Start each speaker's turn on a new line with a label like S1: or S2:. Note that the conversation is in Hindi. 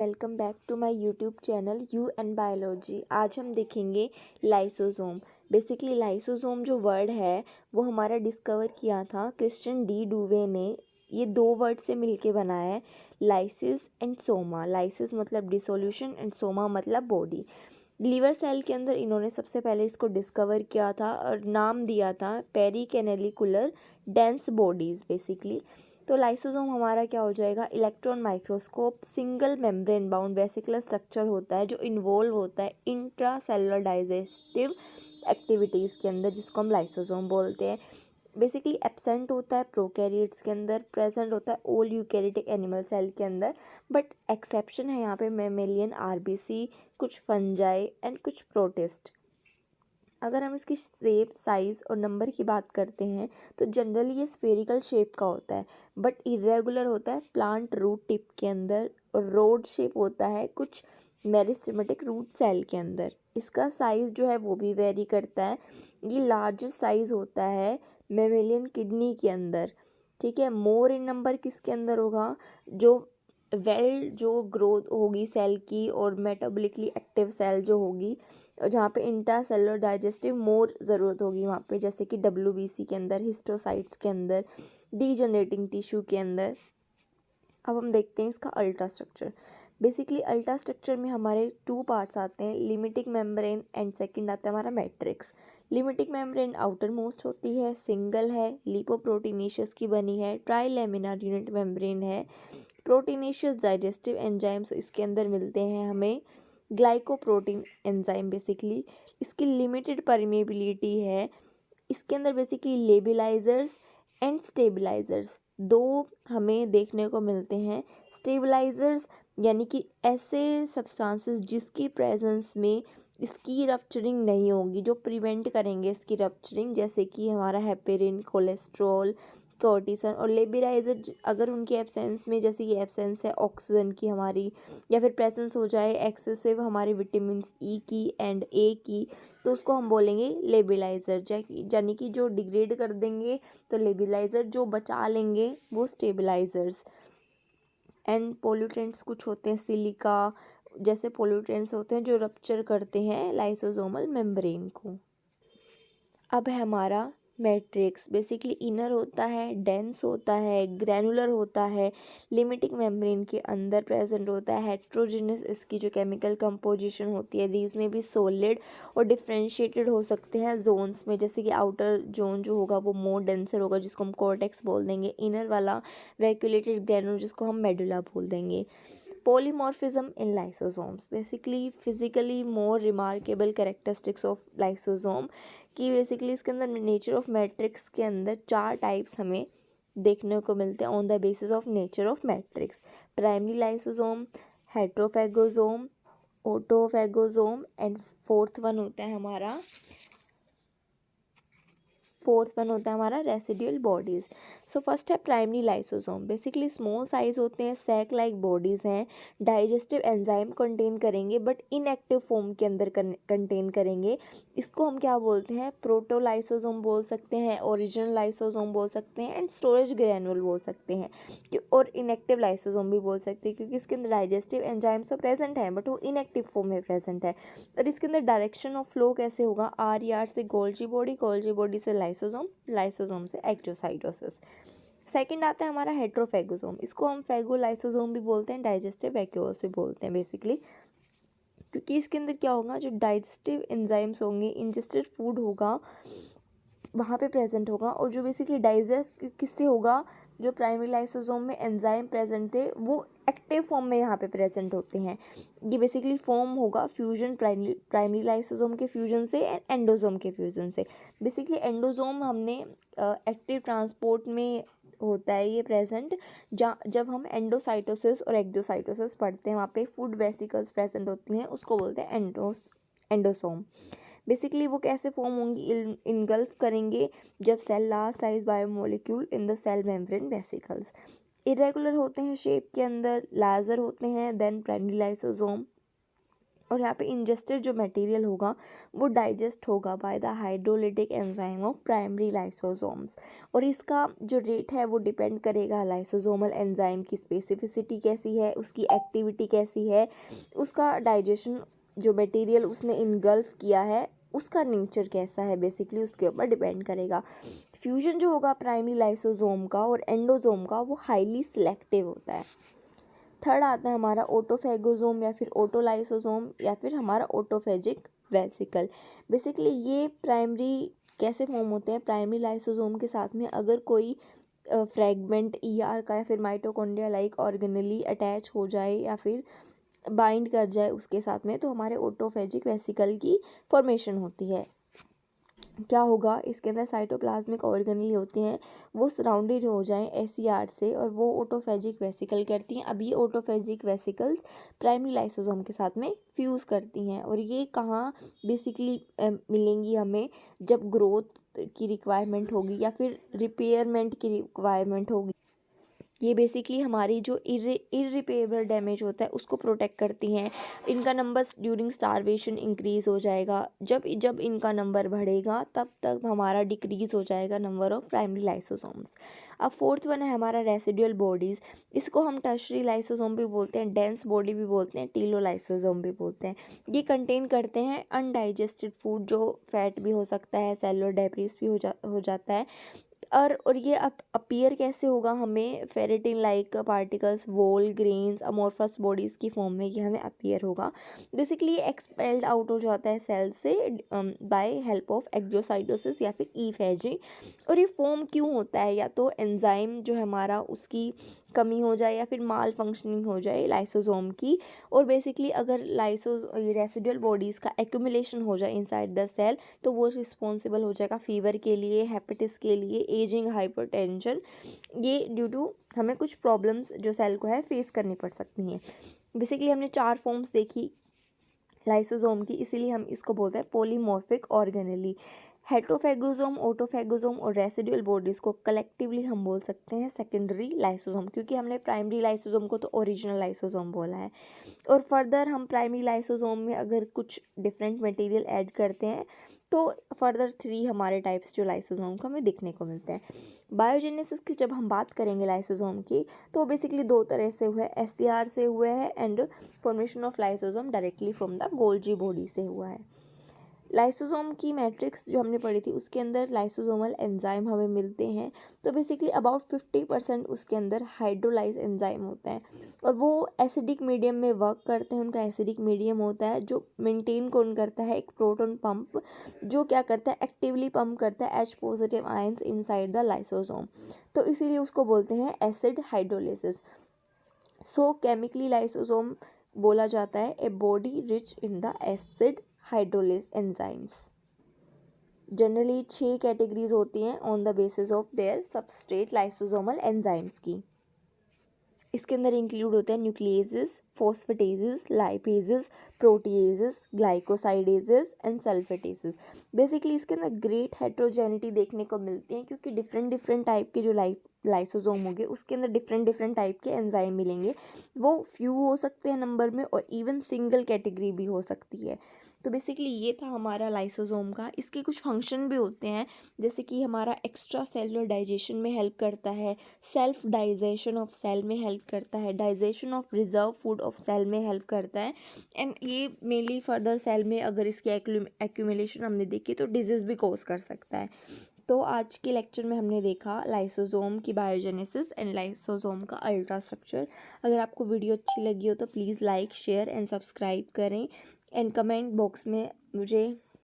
S1: Welcome back to my YouTube channel U N biology. आज हम देखेंगे लाइसोसोम। बेसिकली लाइसोसोम जो वर्ड है वो हमारा डिस्कवर किया था क्रिश्चियन डी डूवे ने। ये दो वर्ड से मिलके बना है, लाइसिस एंड सोमा। लाइसिस मतलब डिसोल्यूशन एंड सोमा मतलब बॉडी। लीवर सेल के अंदर इन्होंने सबसे पहले इसको डिस्कवर किया था और नाम दिया था पेरिकेनेलिकुलर डेंस बॉडीज़ बेसिकली। तो लाइसोसोम हमारा क्या हो जाएगा, electron microscope single membrane bound vesicular structure होता है जो इन्वॉल्व होता है इंट्रा सेलुलर डाइजेस्टिव एक्टिविटीज़ के अंदर, जिसको हम लाइसोसोम बोलते हैं। बेसिकली एब्सेंट होता है प्रोकैरियोट्स के अंदर, प्रेजेंट होता है ऑल यूकैरियोटिक एनिमल सेल के अंदर, बट एक्सेप्शन है यहाँ पे मेमेलियन, आरबीसी, कुछ फंजाई एंड कुछ प्रोटिस्ट। अगर हम इसकी शेप, साइज़ और नंबर की बात करते हैं तो जनरली ये स्फेरिकल शेप का होता है, बट इरेगुलर होता है प्लांट रूट टिप के अंदर, और रोड शेप होता है कुछ मेरिस्टेमेटिक रूट सेल के अंदर। इसका साइज़ जो है वो भी वेरी करता है। ये लार्जेस्ट साइज़ होता है मेमेलियन किडनी के अंदर, ठीक है। मोर इन नंबर किसके अंदर होगा, जो जो ग्रोथ होगी सेल की और मेटाबॉलिकली एक्टिव सेल जो होगी, जहाँ पे इंट्रा सेलुलर डाइजेस्टिव मोर ज़रूरत होगी वहाँ पे, जैसे कि डब्ल्यूबीसी के अंदर, हिस्टोसाइट्स के अंदर, डीजनरेटिंग टिश्यू के अंदर। अब हम देखते हैं इसका ultra structure. Basically ultra structure में हमारे टू पार्ट्स आते हैं, लिमिटिंग मेम्ब्रेन एंड सेकंड आता है हमारा matrix. Limiting membrane outer most होती है, सिंगल है, लिपोप्रोटीनेशियस की बनी है, ट्राइलेमिनार यूनिट मेम्ब्रेन है। प्रोटीनेशियस डाइजेस्टिव एंजाइम्स इसके अंदर मिलते हैं हमें, ग्लाइकोप्रोटीन एंजाइम बेसिकली। इसकी लिमिटेड परमेबिलिटी है। इसके अंदर बेसिकली लेबिलाइजर्स एंड स्टेबलाइजर्स दो हमें देखने को मिलते हैं। स्टेबलाइजर्स यानी कि ऐसे सब्सटेंसेस जिसकी प्रेजेंस में इसकी रप्चरिंग नहीं होगी, जो प्रिवेंट करेंगे इसकी रप्चरिंग, जैसे कि हमारा हेपेरिन, कोलेस्ट्रॉल, कॉर्टिसन। और लेबिलाइजर अगर उनकी एब्सेंस में, जैसे कि एब्सेंस है ऑक्सीजन की हमारी, या फिर प्रेजेंस हो जाए एक्सेसिव हमारे विटामिन ई की एंड ए की, तो उसको हम बोलेंगे लेबिलाइजर। यानी कि जो डिग्रेड कर देंगे तो लेबिलाइजर, जो बचा लेंगे वो स्टेबलाइजर्स। एंड पोल्यूटेंट्स कुछ होते हैं, सिलिका जैसे पोल्यूटेंट्स होते हैं जो रप्चर करते हैं लाइसोसोमल मेम्ब्रेन को। अब है हमारा मैट्रिक्स। बेसिकली इनर होता है, डेंस होता है, ग्रैनुलर होता है, लिमिटिंग मेम्ब्रेन के अंदर प्रेजेंट होता है, हेट्रोजेनस इसकी जो केमिकल कंपोजिशन होती है, दीज में भी सॉलिड और डिफ्रेंशिएटेड हो सकते हैं जोन्स में, जैसे कि आउटर जोन जो होगा वो मोर डेंसर होगा जिसको हम कॉर्टेक्स बोल देंगे, इनर वाला वैक्यूलेटेड ग्रैनुल जिसको हम मेडुला बोल देंगे। polymorphism in lysosomes, basically physically more remarkable characteristics of lysosome, कि बेसिकली इसके अंदर नेचर ऑफ मैट्रिक्स के अंदर चार टाइप्स हमें देखने को मिलते हैं on the basis of nature of matrix. Primary lysosome, heterophagosome, autophagosome and fourth one होता है हमारा रेसिड्यूल बॉडीज़। सो फर्स्ट है primary lysosome. Basically small size होते हैं, सैक लाइक बॉडीज़ हैं, डाइजेस्टिव एंजाइम कंटेन करेंगे बट इनएक्टिव फॉर्म के अंदर कंटेन करेंगे। इसको हम क्या बोलते हैं, प्रोटोलाइसोसोम बोल सकते हैं, ओरिजिनल लाइसोसोम बोल सकते हैं एंड स्टोरेज ग्रैनुल बोल सकते हैं, और इनएक्टिव लाइसोसोम भी बोल सकते हैं क्योंकि इसके अंदर डाइजेस्टिव एंजाइम्स तो प्रेजेंट हैं बट वो इनएक्टिव फॉर्म में प्रेजेंट है। और इसके अंदर डायरेक्शन ऑफ फ्लो कैसे होगा, आर ई आर से गोल्जी बॉडी, गोल्जी बॉडी से लाइसोसोम, लाइसोसोम से एक्टोसाइटोसिस। सेकंड आता है हमारा हेट्रोफैगोसोम। इसको हम फैगोलाइसोसोम भी बोलते हैं, डाइजेस्टिव वैक्यूल्स भी बोलते हैं बेसिकली, क्योंकि इसके अंदर क्या होगा, जो डाइजेस्टिव एंजाइम्स होंगे, इंजेस्टेड फूड होगा वहाँ पे प्रेजेंट होगा, और जो बेसिकली डाइजेस्ट किससे होगा, जो प्राइमरी लाइसोसोम में एंजाइम प्रेजेंट थे वो एक्टिव फॉर्म में यहाँ पे प्रेजेंट होते हैं। ये बेसिकली फॉर्म होगा फ्यूजन, प्राइमरी लाइसोसोम के फ्यूजन से एंड एंडोसोम के फ्यूजन से। बेसिकली एंडोसोम हमने एक्टिव ट्रांसपोर्ट में होता है ये प्रेजेंट, जब हम एंडोसाइटोसिस और एक्सोसाइटोसिस पढ़ते हैं वहाँ पे फूड वेसिकल्स प्रेजेंट होती हैं, उसको बोलते हैं एंडोसोम। बेसिकली वो कैसे फॉर्म होंगी, इनगल्फ करेंगे जब cell large size biomolecule in the cell membrane vesicles. Irregular होते हैं शेप के अंदर, लार्जर होते हैं देन प्राइमरी लाइसोसोम, और यहाँ पे इंजेस्टेड जो मटेरियल होगा वो डाइजेस्ट होगा by the hydrolytic enzyme of primary lysosomes. और इसका जो रेट है वो डिपेंड करेगा लाइसोसोमल एंजाइम की स्पेसिफिसिटी कैसी है, उसकी एक्टिविटी कैसी है, उसका डाइजेशन जो मटेरियल उसने इनगल्फ किया है उसका नेचर कैसा है, बेसिकली उसके ऊपर डिपेंड करेगा। फ्यूजन जो होगा प्राइमरी लाइसोसोम का और एंडोसोम का वो हाईली सिलेक्टिव होता है। थर्ड आता है हमारा ऑटोफेगोसोम या फिर ऑटोलाइसोसोम या फिर हमारा ऑटोफेजिक वेसिकल। बेसिकली ये प्राइमरी कैसे फॉर्म होते हैं, प्राइमरी लाइसोसोम के साथ में अगर कोई फ्रैगमेंट ईआर का या फिर माइटोकॉन्ड्रिया लाइक ऑर्गेनेली अटैच हो जाए या फिर बाइंड कर जाए उसके साथ में, तो हमारे ऑटोफेजिक वेसिकल की फॉर्मेशन होती है। क्या होगा, इसके अंदर साइटोप्लाज्मिक ऑर्गेनेली होती हैं, वो सराउंडेड हो जाएं एसईआर से और वो ऑटोफेजिक वेसिकल करती हैं। अब ये ऑटोफेजिक वेसिकल्स प्राइमरी लाइसोसोम के साथ में फ्यूज़ करती हैं और ये कहाँ बेसिकली मिलेंगी हमें, जब ग्रोथ की रिक्वायरमेंट होगी या फिर रिपेयरमेंट की रिक्वायरमेंट होगी। ये बेसिकली हमारी जो इर्रिपेरेबल डैमेज होता है उसको प्रोटेक्ट करती हैं। इनका नंबर ड्यूरिंग स्टारवेशन इंक्रीज़ हो जाएगा। जब जब इनका नंबर बढ़ेगा तब तक हमारा डिक्रीज़ हो जाएगा नंबर ऑफ प्राइमरी लाइसोसोम्स। अब फोर्थ वन है हमारा रेसिडुअल बॉडीज़। इसको हम टर्शरी लाइसोसोम भी बोलते हैं, डेंस बॉडी भी बोलते हैं, टीलोलाइसोसोम भी बोलते हैं। ये कंटेन करते हैं अनडाइजेस्टेड फूड, जो फैट भी हो सकता है, सेलुलर डेब्रिस भी हो जाता है। और ये अपीयर कैसे होगा हमें, फेरेटिन लाइक पार्टिकल्स, वोल ग्रेन्स, अमोर्फस बॉडीज़ की फॉर्म में ये हमें अपीयर होगा। बेसिकली एक्सपेल्ड आउट हो जाता है सेल से बाय हेल्प ऑफ एक्जोसाइटोसिस या फिर ईफेजी। और ये फॉर्म क्यों होता है, या तो एंजाइम जो है हमारा उसकी कमी हो जाए या फिर माल फंक्शनिंग हो जाए लाइसोसोम की। और बेसिकली अगर रेसिडुअल बॉडीज़ का एक्यूमुलेशन हो जाए इनसाइड द सेल तो वो रिस्पॉन्सिबल हो जाएगा फीवर के लिए, हेपेटिस के लिए, एजिंग, हाइपरटेंशन। ये ड्यू टू हमें कुछ प्रॉब्लम्स जो सेल को है फेस करनी पड़ सकती हैं। बेसिकली हमने 4 फॉर्म्स देखी लाइसोसोम की, इसीलिए हम इसको बोलते हैं पॉलीमॉर्फिक ऑर्गेनेली। हेट्रोफेगोसोम, ऑटोफेगोसोम और रेसिडुअल बॉडीज़ को कलेक्टिवली हम बोल सकते हैं सेकेंडरी लाइसोसोम, क्योंकि हमने प्राइमरी लाइसोसोम को तो ओरिजिनल लाइसोसोम बोला है। और फर्दर हम प्राइमरी लाइसोसोम में अगर कुछ डिफरेंट मटेरियल ऐड करते हैं तो फर्दर 3 हमारे टाइप्स जो लाइसोसोम को हमें देखने को मिलते हैं। बायोजेनेसिस की जब हम बात करेंगे लाइसोसोम की, तो बेसिकली 2 तरह से हुआ है, एससीआर से हुए हैं and formation of lysosome directly from the Golgi body से हुआ है। लाइसोसोम की मैट्रिक्स जो हमने पढ़ी थी उसके अंदर लाइसोसोमल एंजाइम हमें मिलते हैं। तो बेसिकली अबाउट 50% उसके अंदर हाइड्रोलाइज एंजाइम होता है और वो एसिडिक मीडियम में वर्क करते हैं। उनका एसिडिक मीडियम होता है जो मेंटेन कौन करता है, एक प्रोटॉन पंप, जो क्या करता है, एक्टिवली पंप करता है H positive ions inside the lysosome. तो इसीलिए उसको बोलते हैं एसिड हाइड्रोलिसिस। सो केमिकली लाइसोसोम बोला जाता है a body rich in the acid hydrolysis enzymes. Generally 6 categories होती हैं on the basis of their substrate lysosomal enzymes की। इसके अंदर इंक्लूड होते हैं न्यूक्लियेजेस, फॉस्फेटेजेस, लाइपेजेस, प्रोटीएजेस, ग्लाइकोसाइडेजेस एंड सल्फेटेजेस। बेसिकली इसके अंदर ग्रेट हेट्रोजेनिटी देखने को मिलती है, क्योंकि डिफरेंट डिफरेंट टाइप के जो लाइसोसोम होंगे उसके अंदर डिफरेंट डिफरेंट टाइप के एंजाइम मिलेंगे। वो फ्यू हो सकते हैं नंबर में और इवन सिंगल कैटेगरी भी हो सकती है। तो बेसिकली ये था हमारा लाइसोसोम का। इसके कुछ फंक्शन भी होते हैं, जैसे कि हमारा एक्स्ट्रा सेलुलर डाइजेशन में हेल्प करता है, सेल्फ डाइजेशन ऑफ सेल में हेल्प करता है, digestion of reserve food of cell में हेल्प करता है। एंड ये मेनली फर्दर सेल में अगर इसकी एक्यूमुलेशन हमने देखी तो डिजीज़ भी कॉज कर सकता है। तो आज के लेक्चर में हमने देखा लाइसोसोम की बायोजेनेसिस एंड लाइसोसोम का अल्ट्रा स्ट्रक्चर। अगर आपको वीडियो अच्छी लगी हो तो please like, share and subscribe करें एंड कमेंट बॉक्स में मुझे